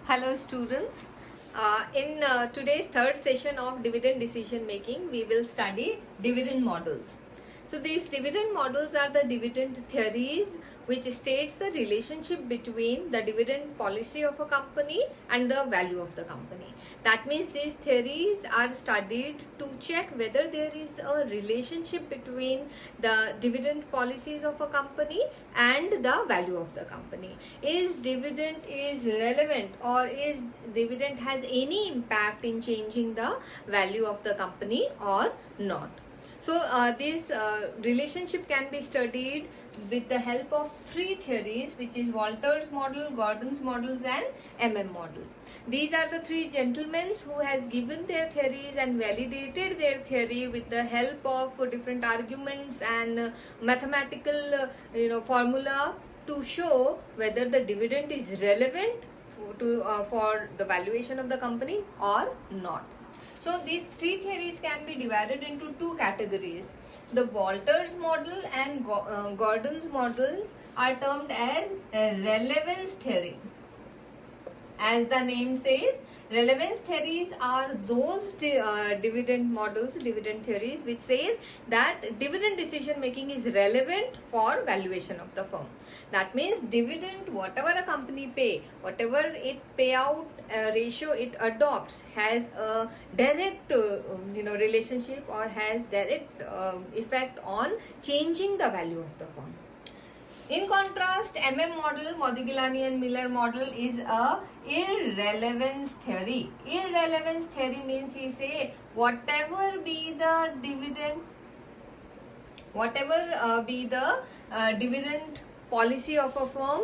Hello students. In today's third session of dividend decision making, we will study dividend models. So these dividend models are the dividend theories which states the relationship between the dividend policy of a company and the value of the company. That means these theories are studied to check whether there is a relationship between the dividend policies of a company and the value of the company. Is dividend is relevant, or is dividend has any impact in changing the value of the company or not? So this relationship can be studied with the help of three theories, which is Walter's model, Gordon's models and model. These are the three gentlemen who has given their theories and validated their theory with the help of different arguments and mathematical formula to show whether the dividend is relevant for the valuation of the company or not. So these three theories can be divided into two categories. The Walter's model and Gordon's models are termed as relevance theory. As the name says, relevance theories are those dividend models, dividend theories, which says that dividend decision making is relevant for valuation of the firm. That means dividend, whatever a company pay, whatever it payout ratio it adopts, has a direct relationship or has direct effect on changing the value of the firm. In contrast, model, Modigliani and Miller model is a irrelevance theory. Irrelevance theory means he say whatever be the dividend, whatever be the dividend policy of a firm,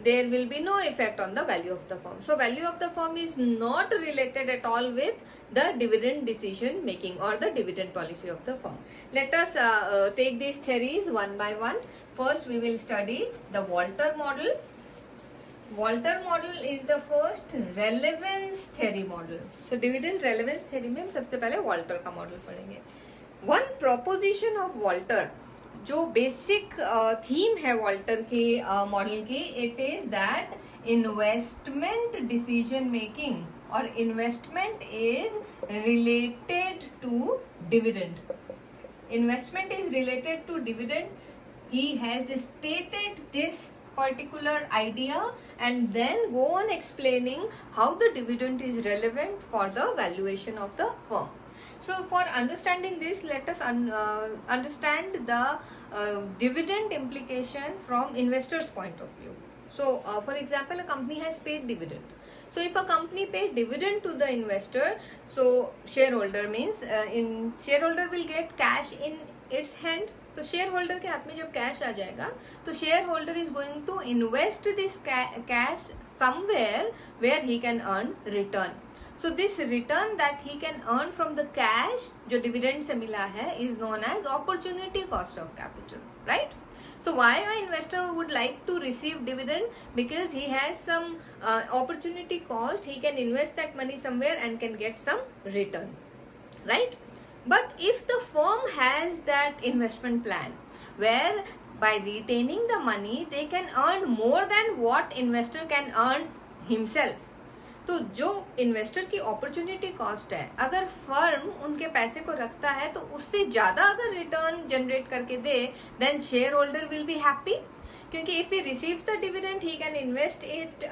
there will be no effect on the value of the firm. So value of the firm is not related at all with the dividend decision making or the dividend policy of the firm. Let us take these theories one by one. First we will study the Walter model. Walter model is the first relevance theory model. So dividend relevance theory में हम सबसे पहले Walter का model पढ़ेंगे. One proposition of Walter, जो basic theme है Walter के model की, it is that investment decision making और investment is related to dividend. Investment is related to dividend. He has stated this particular idea and then go on explaining how the dividend is relevant for the valuation of the firm. So for understanding this, let us understand the dividend implication from investor's point of view. So for example, a company has paid dividend. So if a company paid dividend to the investor, so shareholder means shareholder will get cash in its hand. तो shareholder के हाथ में जब cash आ जाएगा तो shareholder is going to invest this cash somewhere where he can earn return. So this return that he can earn from the cash जो dividend से मिला है is known as opportunity cost of capital, right? So why an investor would like to receive dividend? Because he has some opportunity cost. He can invest that money somewhere and can get some return, right? But if the firm has that investment plan where by retaining the money they can earn more than what investor can earn himself, तो जो investor की opportunity cost है, अगर firm उनके पैसे को रखता है तो उससे ज्यादा अगर रिटर्न जनरेट करके दे, then share holder will be happy. क्योंकि if he receives the dividend he can invest it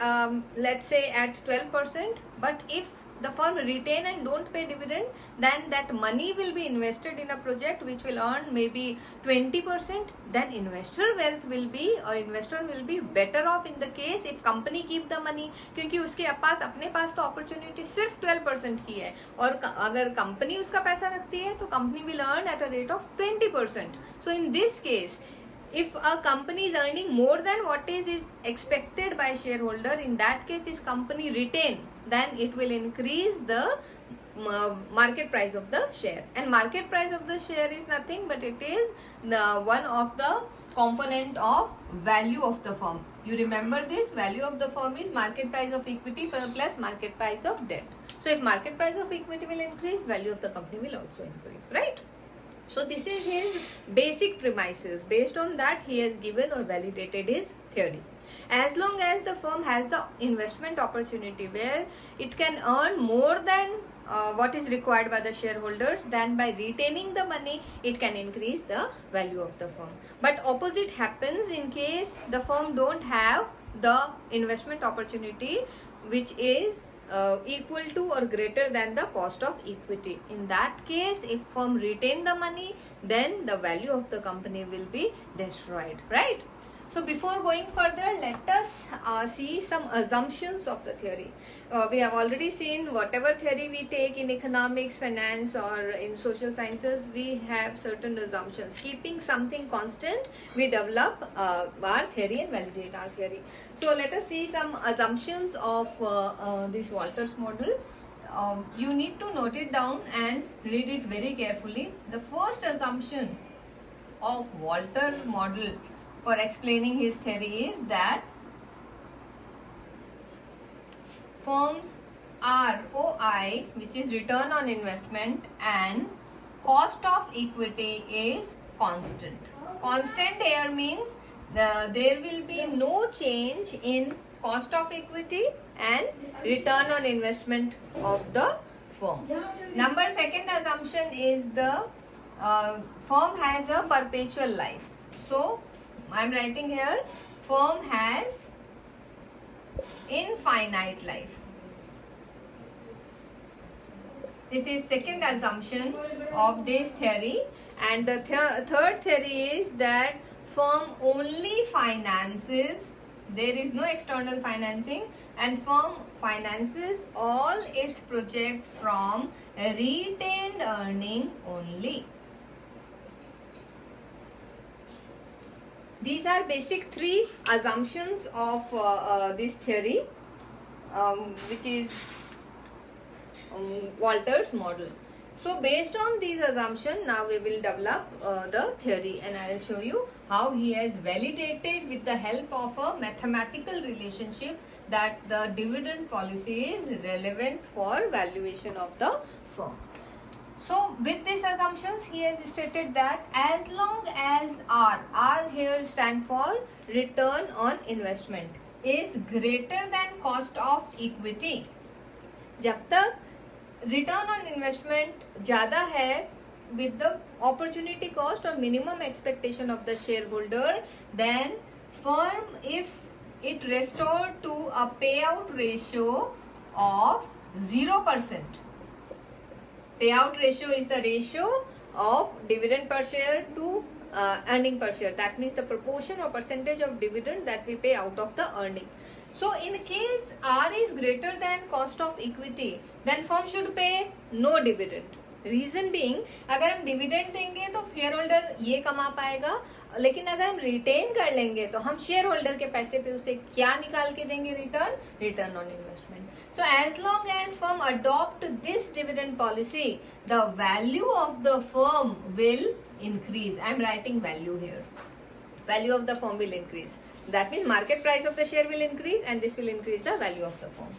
let's say at 12%, but if the firm retain and don't pay dividend, then that money will be invested in a project which will earn maybe 20%. Then investor wealth will be, or investor will be better off in the case if company keep the money, क्योंकि उसके पास अपने पास तो opportunity सिर्फ 12% की है, और अगर company उसका पैसा रखती है तो company will earn at a rate of 20%. So in this case, if a company is earning more than what is expected by shareholder, in that case is company retain, then it will increase the market price of the share. And market price of the share is nothing but it is the one of the component of value of the firm. You remember this, value of the firm is market price of equity plus market price of debt. So if market price of equity will increase, value of the company will also increase, right? So this is his basic premises. Based on that, he has given or validated his theory. As long as the firm has the investment opportunity where it can earn more than what is required by the shareholders, then by retaining the money it can increase the value of the firm. But opposite happens in case the firm don't have the investment opportunity which is equal to or greater than the cost of equity. In that case, if firm retain the money, then the value of the company will be destroyed, right? So before going further, let us see some assumptions of the theory. We have already seen whatever theory we take in economics, finance or in social sciences, we have certain assumptions. Keeping something constant, we develop our theory and validate our theory. So let us see some assumptions of this Walters model. You need to note it down and read it very carefully. The first assumption of Walters model for explaining his theory is that firms ROI, which is return on investment, and cost of equity is constant. Constant here means there will be no change in cost of equity and return on investment of the firm. Second assumption is the firm has a perpetual life. So I am writing here, firm has infinite life. This is second assumption of this theory. And the third theory is that firm only finances, there is no external financing, and firm finances all its project from retained earning only. These are basic three assumptions of this theory, which is Walters model. So based on these assumptions, now we will develop the theory, and I will show you how he has validated with the help of a mathematical relationship that the dividend policy is relevant for valuation of the firm. So with these assumptions, he has stated that as long as R here stands for return on investment, is greater than cost of equity. जब तक return on investment ज़्यादा है with the opportunity cost or minimum expectation of the shareholder, then firm, if it restored to a payout ratio of 0%. Payout ratio is the ratio of dividend per share to earning per share. That means the proportion or percentage of dividend that we pay out of the earning. So in case R is greater than cost of equity, then firm should pay no dividend. Reason being, अगर हम dividend देंगे तो share holder ये कमा पाएगा, लेकिन अगर हम रिटेन कर लेंगे तो हम शेयर होल्डर के पैसे पे उसे क्या निकाल के देंगे? Return on investment. So as long as firm adopt this dividend policy, the value of the firm will increase. I am writing value here. Value of the firm will increase. That means market price of the share will increase, and this will increase the value of the firm.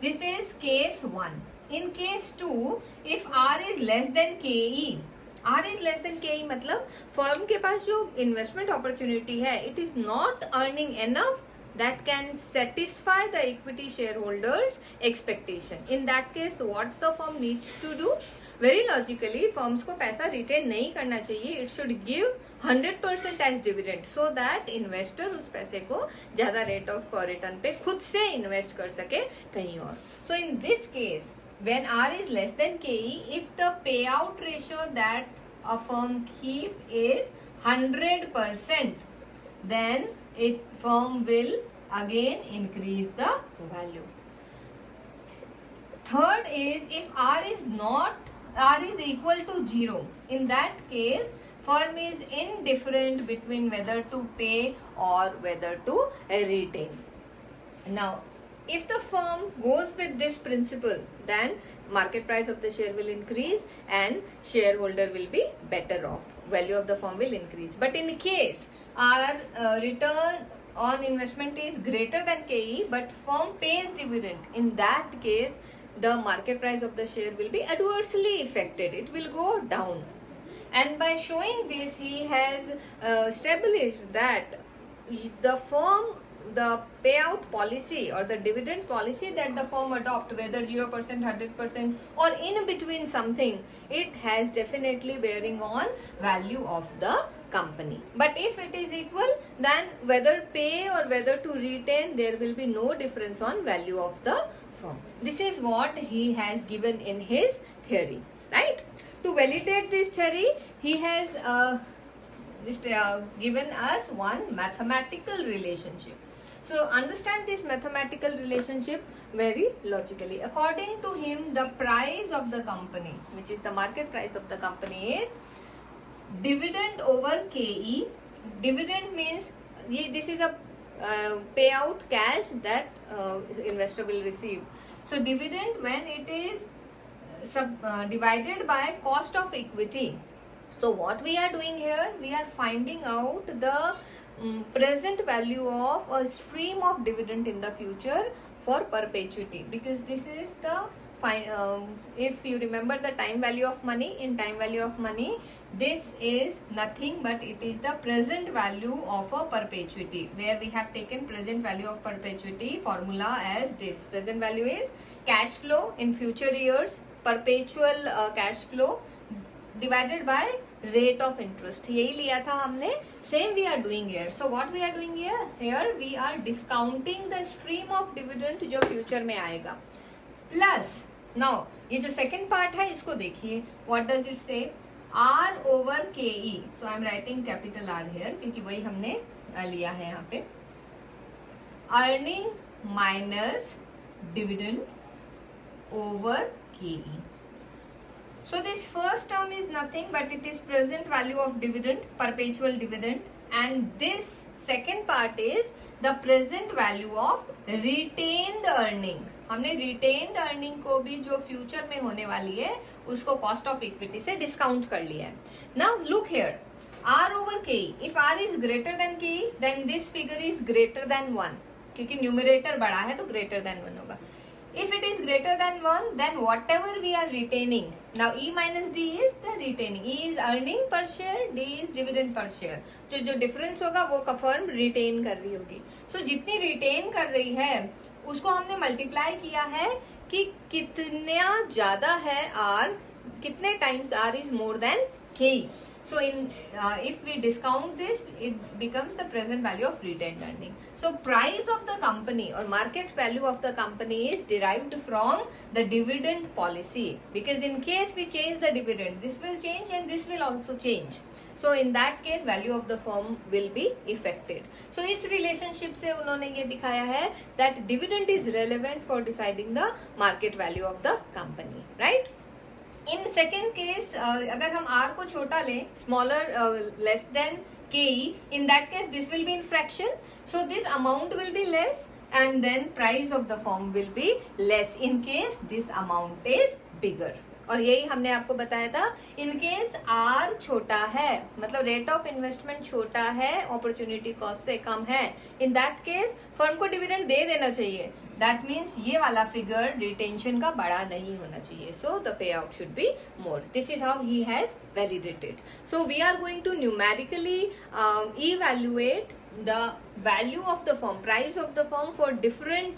This is case 1. In case 2, if R is less than KE, R is less than KE मतलब firm के पास जो investment opportunity है, it is not earning enough that can satisfy the equity shareholders expectation. In that case, what the firm needs to do? Very logically, firms को पैसा retain नहीं करना चाहिए. It should give 100% as dividend, so that investor उस पैसे को ज़्यादा rate of return पे खुद से invest कर सके कहीं और. So in this case, when R is less than KE, if the payout ratio that a firm keep is 100%, then firm will again increase the value. Third is, if R is equal to 0, in that case firm is indifferent between whether to pay or whether to retain. Now if the firm goes with this principle, then market price of the share will increase and shareholder will be better off. Value of the firm will increase. But in case our return on investment is greater than KE, but firm pays dividend, in that case the market price of the share will be adversely affected. It will go down. And by showing this, he has established that the firm the payout policy or the dividend policy that the firm adopt, whether 0%, 100% or in between something, it has definitely bearing on value of the company. But if it is equal, then whether pay or whether to retain, there will be no difference on value of the firm. This is what he has given in his theory, right? To validate this theory, he has given us one mathematical relationship. So understand this mathematical relationship very logically. According to him, the price of the company, which is the market price of the company, is dividend over KE. Dividend means this is a payout cash that investor will receive. So dividend, when it is divided by cost of equity. So what we are doing here, we are finding out the present value of a stream of dividend in the future for perpetuity, because this is the if you remember the time value of money, in time value of money, this is nothing but it is the present value of a perpetuity, where we have taken present value of perpetuity formula as this. Present value is cash flow in future years, perpetual cash flow divided by rate of interest. यही लिया था हमने. Same we are doing here. So what we are doing here? Here we are discounting the stream of dividend जो future में आएगा. Plus now ये जो second part है इसको देखिए. What does it say? R over KE. So I am writing capital R here क्योंकि वही हमने लिया है यहाँ पे. Earning minus dividend over KE. So this first term is nothing but it is present value of dividend, perpetual dividend, and this second part is the present value of retained earning. हमने retained earning को भी जो future में होने वाली है उसको cost of equity से discount कर लिया है. Now look here, R over K. If R is greater than K, then this figure is greater than 1. क्योंकि numerator बड़ा है तो greater than 1 होगा. If it is greater than 1, then whatever we are retaining, now E minus D is the retaining. E is earning per share, D is dividend per share. जो difference होगा वो का firm retain कर रही होगी. So जितनी retain कर रही है उसको हमने multiply किया है कि कितना ज़्यादा है R, कितने times R is more than K. So if we discount this, it becomes the present value of retained earning. So price of the company or market value of the company is derived from the dividend policy, because in case we change the dividend, this will change and this will also change. So in that case value of the firm will be affected. So इस relationship से उन्होंने ये दिखाया है that dividend is relevant for deciding the market value of the company, right? In second case, अगर हम R को छोटा लें, smaller, less than KE, in that case this will be in fraction. So this amount will be less and then price of the firm will be less in case this amount is bigger. और यही हमने आपको बताया था, in case R छोटा है, मतलब rate of investment छोटा है, अपॉर्चुनिटी कॉस्ट से कम है, इन दैट केस फर्म को डिविडेंड दे देना चाहिए. दैट मीन्स ये वाला फिगर रिटेंशन का बड़ा नहीं होना चाहिए. So the payout should be more. This is how he has validated. So we are going to numerically evaluate the value of the firm, price of the firm for different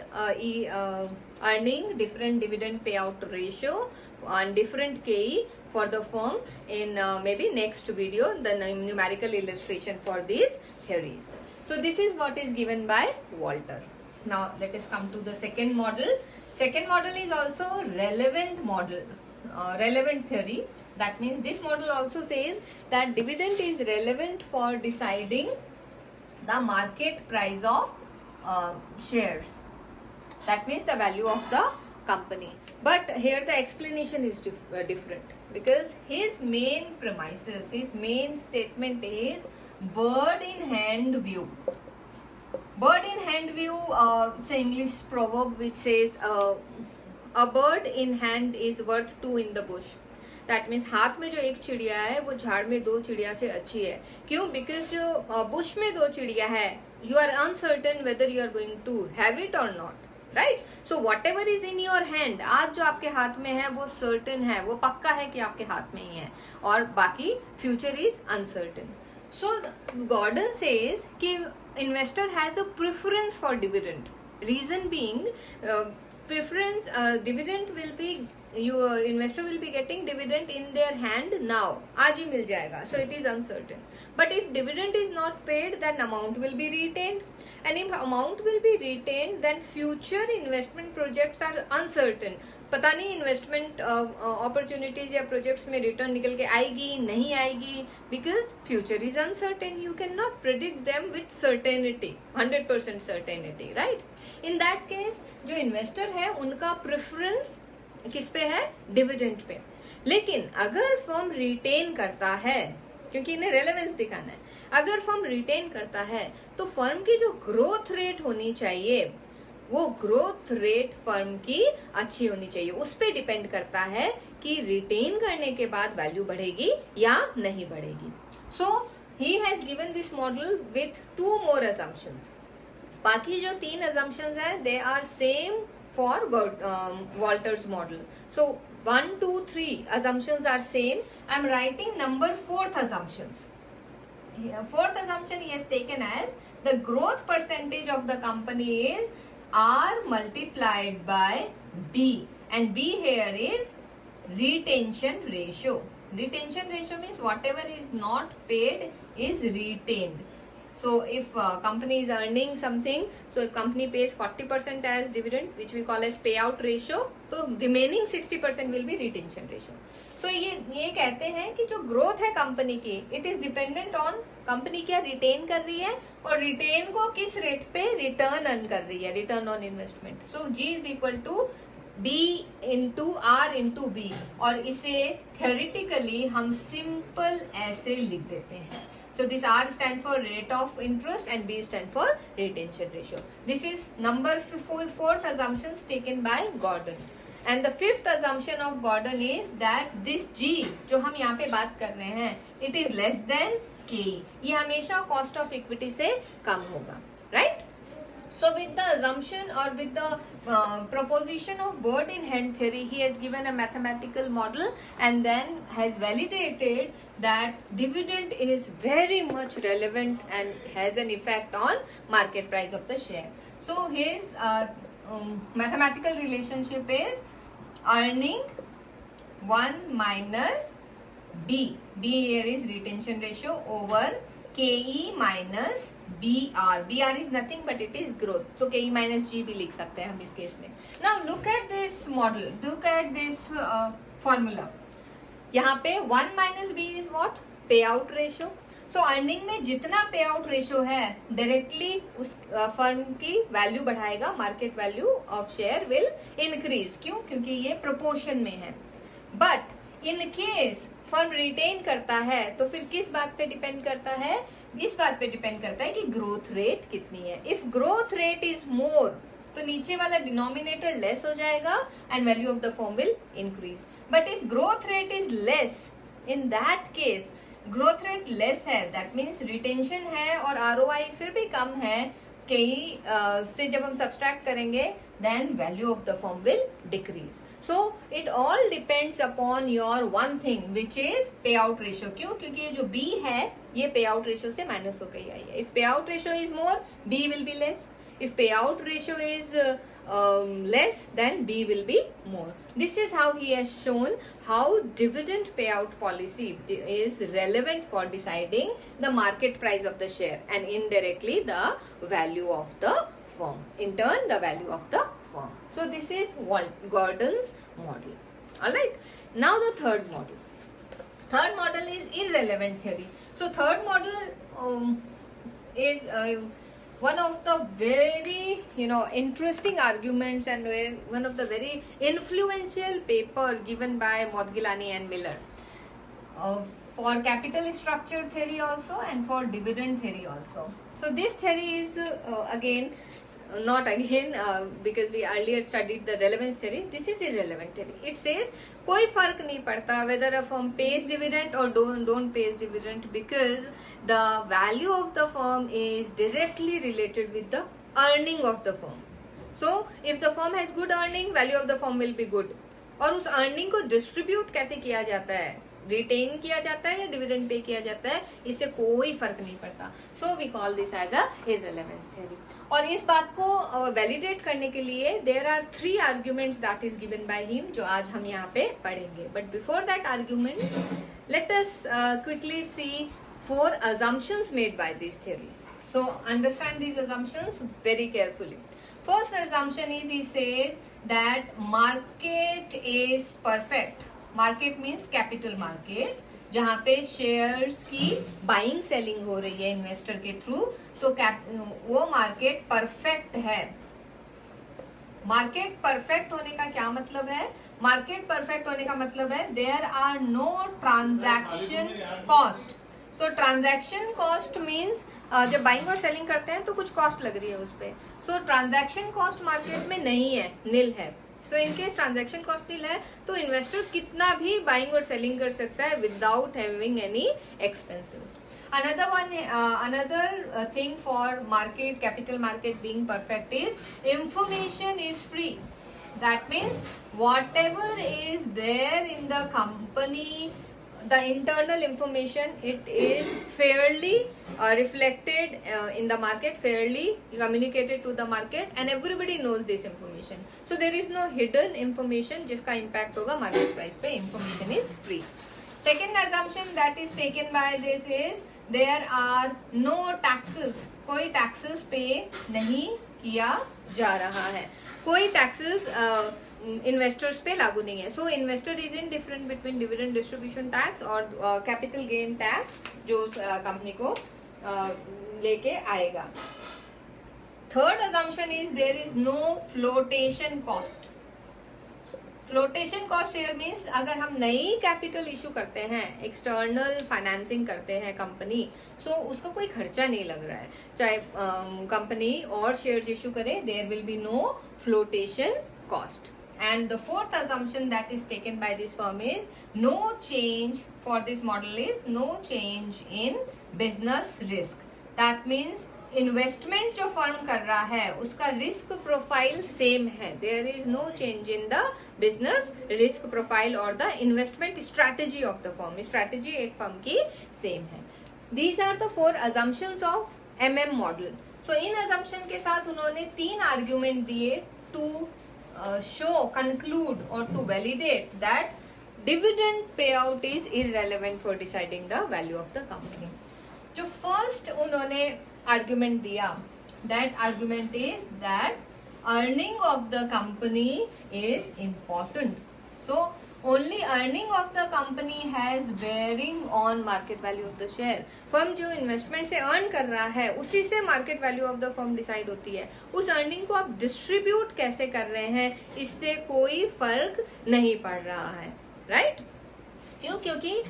earning, different dividend payout ratio and different KE for the firm in maybe next video, the numerical illustration for these theories. So this is what is given by Walter. Now let us come to the second model. Second model is also relevant model, relevant theory. That means this model also says that dividend is relevant for deciding the market price of shares. That means the value of the company. But here the explanation is different, because his main premises, his main statement is bird in hand view. Bird in hand view, it's an English proverb which says a bird in hand is worth two in the bush. That means हाथ में जो एक चिड़िया है वो झाड़ में दो चिड़िया से अच्छी है. क्यों? बिकॉज जो बुश में दो चिड़िया है, you are uncertain whether you are going to have it और not, right? So whatever is in your hand, आज जो आपके हाथ में है वो सर्टेन है, वो पक्का है कि आपके हाथ में ही है, और बाकी future is uncertain. So Gordon says कि investor has a preference for dividend. Reason being, preference dividend will be your investor will be getting dividend in their hand now, आज ही मिल जाएगा, so it is uncertain. But if dividend is not paid, then amount will be retained, and if amount will be retained, then future investment projects are uncertain. पता नहीं investment opportunities या projects में return निकल के आएगी नहीं आएगी, because future is uncertain. You can not predict them with certainty, 100% certainty, right. In that case जो इन्वेस्टर है उनका प्रेफरेंस किस पे है? Dividend pay. लेकिन अगर फर्म रिटेन करता है, क्योंकि इन्हें रेलेवेंस दिखाना है, अगर फर्म रिटेन करता है तो फर्म की जो ग्रोथ रेट होनी चाहिए वो ग्रोथ रेट फर्म की अच्छी होनी चाहिए. उस पे डिपेंड करता है कि रिटेन करने के बाद वैल्यू बढ़ेगी या नहीं बढ़ेगी. So he has given this model with 2 more assumptions. बाकी जो 3 assumptions है they are same for Walter's model. So 1, 2, 3 assumptions are same. I am writing number 4th assumptions. Fourth assumption he has taken as the growth percentage of the company is R multiplied by B, and B here is retention ratio. Retention ratio means whatever is not paid is retained. So if company is earning something, so if company pays 40% as dividend, which we call as payout ratio, तो remaining 60% will be retention ratio. So ये कहते हैं कि जो growth है company की, it is dependent on company क्या retain कर रही है और रिटेन को किस रेट पे रिटर्न अर्न कर रही है, return on investment. So g is equal to b into r into b, और इसे थ्योरेटिकली हम सिंपल ऐसे लिख देते हैं. So this R stand for rate of interest and B stand for retention ratio. This is number 4th assumptions taken by Gordon. And the 5th assumption of Gordon is that this G जो हम यहाँ पे बात कर रहे हैं, it is less than K. ये हमेशा cost of equity से कम होगा, right? So with the assumption or with the proposition of bird in hand theory, he has given a mathematical model and then has validated that dividend is very much relevant and has an effect on market price of the share. So his mathematical relationship is earning 1 minus B. B here is retention ratio over KE minus BR. BR is nothing but it is growth. So KE minus G भी लिख सकते हैं हम इस case में. Now look at this model. Look at this formula. यहाँ पे 1 minus B is what? Payout ratio. So earning में जितना payout ratio है directly उस फर्म की वैल्यू बढ़ाएगा. Market value of share will increase. क्यों? क्योंकि ये प्रोपोर्शन में है. But in case firm retain करता है तो फिर किस बात पे डिपेंड करता है? इस बात पे डिपेंड करता है कि ग्रोथ रेट कितनी है. If growth rate is more तो नीचे वाला डिनोमिनेटर लेस हो जाएगा and value of the firm will increase. But if growth rate is less, in that case growth rate less है, दैट मीन्स रिटेंशन है और ROI फिर भी कम है, कई से जब हम सब्सट्रैक्ट करेंगे then value of the firm will decrease. So it all depends upon your one thing which is payout ratio. क्यों? क्योंकि ये जो B है ये payout ratio से माइनस होकर ही आई है. If payout ratio is more, B will be less. If payout ratio is less, then B will be more. This is how he has shown how dividend payout policy is relevant for deciding the market price of the share and indirectly the value of the firm. In turn, the value of the firm. So this is Gordon's model. Alright. Now the third model. Third model is irrelevant theory. So third model is one of the very interesting arguments and one of the very influential paper given by Modgilani and Miller for capital structure theory also and for dividend theory also. So this theory is because we earlier studied the relevance theory. This is irrelevant theory. It says कोई फर्क नहीं पड़ता whether a firm pays dividend or don't pays dividend, because the value of the firm is directly related with the earning of the firm. So if the firm has good earning, value of the firm will be good. और उस earning को distribute कैसे किया जाता है, retain किया जाता है या डिविडेंड पे किया जाता है, इससे कोई फर्क नहीं पड़ता. So we call this as a irrelevance theory. और इस बात को वैलिडेट करने के लिए there are 3 arguments that is given by him, जो आज हम यहाँ पे पढ़ेंगे. But before that arguments, let us quickly see 4 assumptions made by these theories. So understand these assumptions very carefully. First assumption is, he said that market is perfect. Market means capital market, जहाँ पे shares की buying selling हो रही है investor के through, तो वो market perfect है. मार्केट परफेक्ट होने का क्या मतलब है? मार्केट परफेक्ट होने का मतलब है there are no transaction cost. So transaction cost means जब बाइंग और सेलिंग करते हैं तो कुछ कॉस्ट लग रही है उस पे. सो ट्रांजैक्शन कॉस्ट मार्केट में नहीं है, नील है. सो इन केस ट्रांजैक्शन कॉस्ट नील है तो इन्वेस्टर कितना भी बाइंग और सेलिंग कर सकता है without having any expenses. Another thing for market, capital market being perfect is information is free. That means whatever is there in the company, the internal information, it is fairly reflected in the market, fairly communicated to the market, and everybody knows this information. So there is no hidden information जिसका impact होगा market price पे. Information is free. Second assumption that is taken by this is there are no taxes. कोई taxes pay नहीं किया जा रहा है, कोई taxes इन्वेस्टर्स पे लागू नहीं है. So investor is in different between dividend distribution tax और कैपिटल गेन टैक्स जो कंपनी को लेके आएगा. Third assumption is there is no flotation cost. Flotation cost here means अगर हम नई कैपिटल इशू करते हैं, एक्सटर्नल फाइनेंसिंग करते हैं कंपनी, सो उसका कोई खर्चा नहीं लग रहा है. चाहे कंपनी और शेयर्स इशू करे, there will be no flotation cost. And the fourth assumption that is taken by this firm is no change for this model is no change in business risk. That means investment जो firm कर रहा है उसका risk profile same है. There is no change in the business risk profile or the investment strategy of the firm. Strategy एक firm की same है. These are the 4 assumptions of MM model. So in assumption के साथ उन्होंने 3 argument दिए to show, conclude or to validate that dividend payout is irrelevant for deciding the value of the company. जो first उन्होंने argument दिया, that argument is that earning of the company is important. So only earning of the company has bearing on market value of the share. Firm जो investment से earn कर रहा है उसी से market value of the firm decide होती है. उस अर्निंग को आप डिस्ट्रीब्यूट कैसे कर रहे हैं इससे कोई फर्क नहीं पड़ रहा है. राइट? क्यों? क्योंकि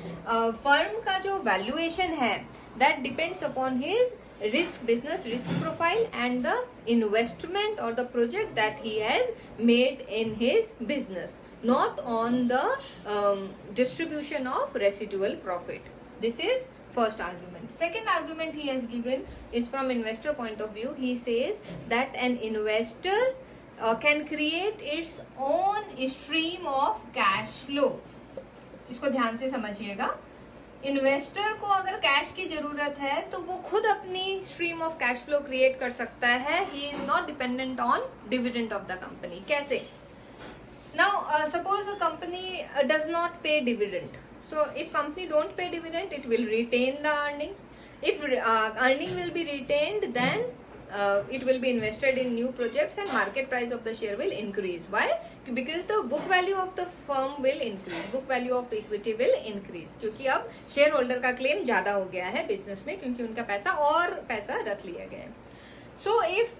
फर्म का जो वैल्यूएशन है that depends upon his risk, business risk profile and the investment or the project that he has made in his business, not on the distribution of residual profit. This is first argument. Second argument he has given is from investor point of view. He says that an investor can create its own stream of cash flow. इसको ध्यान से समझिएगा. Investor को अगर cash की जरूरत है तो वो खुद अपनी stream of cash flow create कर सकता है. He is not dependent on dividend of the company. कैसे? Now suppose a company does not pay dividend. So if company don't pay dividend it will retain the earning. If earning will be retained then it will be invested in new projects and market price of the share will increase. Why? Because the book value of the firm will increase, book value of equity will increase. क्योंकि अब share holder का claim ज्यादा हो गया है business में, क्योंकि उनका पैसा और पैसा रख लिया गया है. So if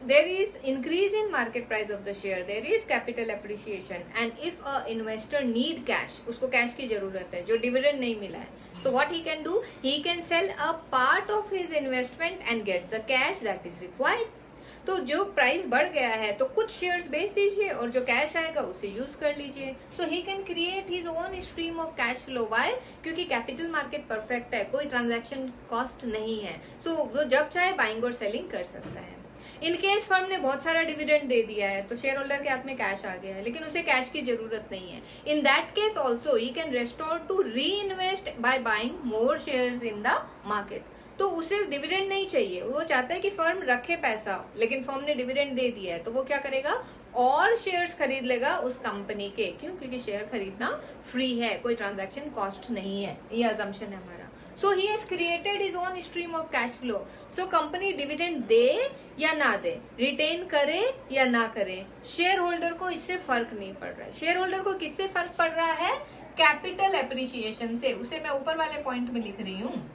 there is increase in market price of the share, there is capital appreciation, and if a investor need cash, उसको कैश की जरूरत है जो डिविडेंड नहीं मिला है, so what he can do? He can sell a part of his investment and get the cash that is required. तो जो प्राइस बढ़ गया है तो कुछ शेयर्स बेच दीजिए और जो कैश आएगा उसे यूज कर लीजिए. So he can create his own stream of cash flow. Why? क्योंकि कैपिटल मार्केट परफेक्ट है, कोई ट्रांजैक्शन कॉस्ट नहीं है. सो वो जब चाहे बाइंग और सेलिंग कर सकता है. इन केस फर्म ने बहुत सारा डिविडेंड दे दिया है तो शेयर होल्डर के हाथ में कैश आ गया है, लेकिन उसे कैश की जरूरत नहीं है, in that case also he can restore to reinvest by buying more shares in the market. तो उसे डिविडेंड नहीं चाहिए, वो चाहता है कि फर्म रखे पैसा, लेकिन फर्म ने डिविडेंड दे दिया है तो वो क्या करेगा, और शेयर्स खरीद लेगा उस कंपनी के। क्यों? क्योंकि शेयर खरीदना फ्री है, कोई ट्रांजैक्शन कॉस्ट नहीं है, ये अजम्पशन है हमारा। So he has created his own stream of cash flow. So company dividend दे या ना दे, रिटेन करे या ना करे, शेयर होल्डर को इससे फर्क नहीं पड़ रहा है। शेयर होल्डर को किससे फर्क पड़ रहा है? कैपिटल एप्रिसिएशन से। उसे मैं ऊपर वाले पॉइंट में लिख रही हूँ।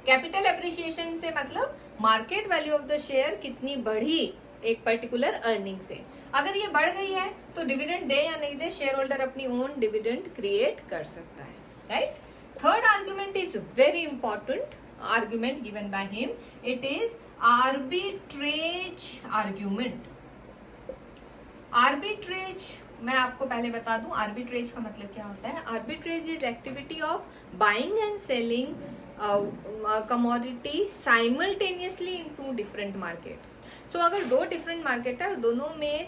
कैपिटल एप्रिसिएशन से मतलब market value of the share कितनी बढ़ी एक पर्टिकुलर अर्निंग से। अगर ये बढ़ गई है तो डिविडेंड दे या नहीं दे, शेयर होल्डर अपनी ओन डिविडेंड क्रिएट कर सकता है, right. Third argument is very important argument given by him, it is arbitrage argument. Arbitrage मैं आपको पहले बता दूं, आर्बिट्रेज का मतलब क्या होता है। Arbitrage is activity of buying and selling commodity simultaneously in two different market. So अगर दो डिफरेंट मार्केट है और दोनों में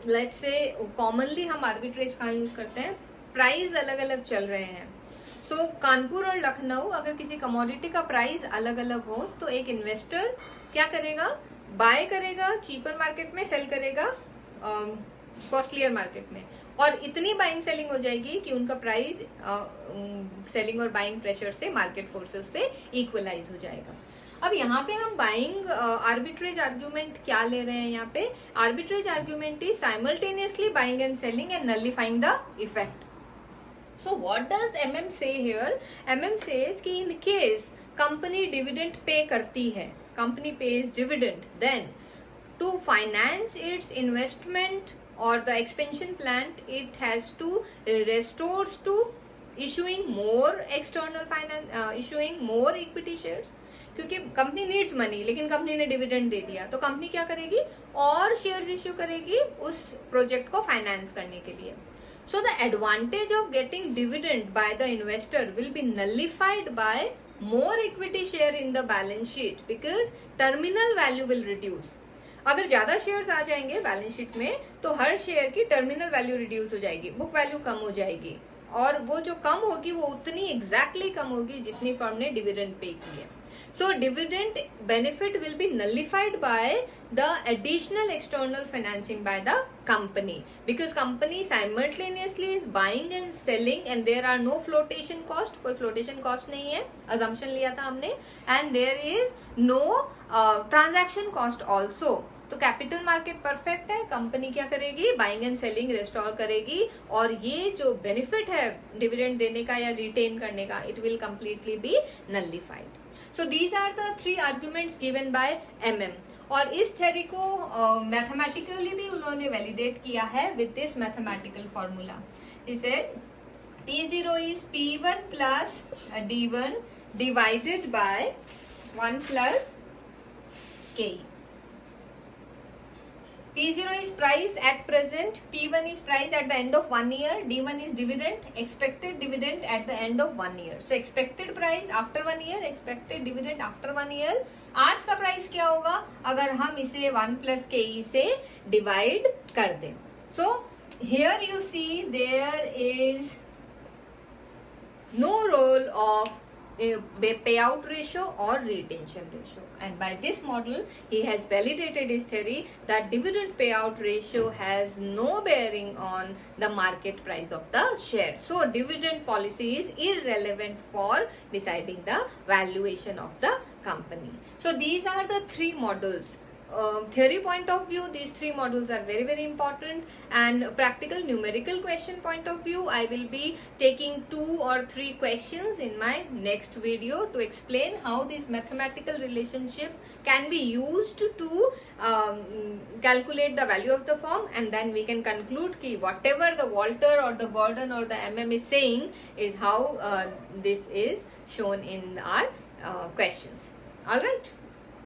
लेट्स से कॉमनली हम आर्बिट्रेज कहाँ यूज करते हैं, प्राइस अलग अलग चल रहे हैं। सो कानपुर और लखनऊ अगर किसी कमोडिटी का प्राइस अलग अलग हो तो एक इन्वेस्टर क्या करेगा, बाय करेगा चीपर मार्केट में, सेल करेगा कॉस्टलियर मार्केट में, और इतनी बाइंग सेलिंग हो जाएगी कि उनका प्राइस सेलिंग और बाइंग प्रेशर से, मार्केट फोर्सेस से इक्वलाइज हो जाएगा। अब यहाँ पे हम बाइंग आर्बिट्रेज आर्ग्यूमेंट क्या ले रहे हैं, यहाँ पे arbitrage argument is simultaneously buying and selling and nullifying the effect. So what does MM say here? MM says कि in case company dividend pay करती है, company pays dividend, then to finance its investment or the expansion plan, it has to restores to issuing more external finance, issuing more equity shares। क्योंकि company needs money, लेकिन company ने dividend दे दिया तो company क्या करेगी, और shares issue करेगी उस प्रोजेक्ट को फाइनेंस करने के लिए। So the advantage of getting dividend by the investor will be nullified by more equity share in the balance sheet because terminal value will reduce। अगर ज्यादा शेयर्स आ जाएंगे बैलेंस शीट में तो हर शेयर की टर्मिनल वैल्यू रिड्यूस हो जाएगी, book value कम हो जाएगी, और वो जो कम होगी वो उतनी एग्जैक्टली कम होगी जितनी फर्म ने डिविडेंड पे की है। So dividend benefit will be nullified by the additional external financing by the company because company simultaneously is buying and selling and there are no flotation cost, कोई flotation cost नहीं है, assumption लिया था हमने, and there is no transaction cost also। तो capital market perfect है, company क्या करेगी, बाइंग एंड सेलिंग रेस्टोर करेगी, और ये जो बेनिफिट है डिविडेंड देने का या रिटेन करने का, it will completely be nullified. So these are the three arguments given by MM, और इस थ्योरी को मैथमेटिकली भी उन्होंने वैलिडेट किया है with this mathematical formula। He said P0 is P1 plus D1 divided by 1 plus K। P0 is price at present, P1 is price at the end of 1 year, D1 is dividend, expected dividend at the end of 1 year। So expected price after 1 year, expected dividend after 1 year। आज का price क्या होगा अगर हम इसे 1 plus KE से divide कर दें। So here you see there is no role of payout ratio or retention ratio, and by this model he has validated his theory that dividend payout ratio has no bearing on the market price of the share। So dividend policy is irrelevant for deciding the valuation of the company। So these are the three models। Theory point of view, these three models are very very important, and practical numerical question point of view, I will be taking 2 or 3 questions in my next video to explain how this mathematical relationship can be used to calculate the value of the firm, and then we can conclude कि whatever the Walter or the Gordon or the MM is saying is how this is shown in our questions। All right।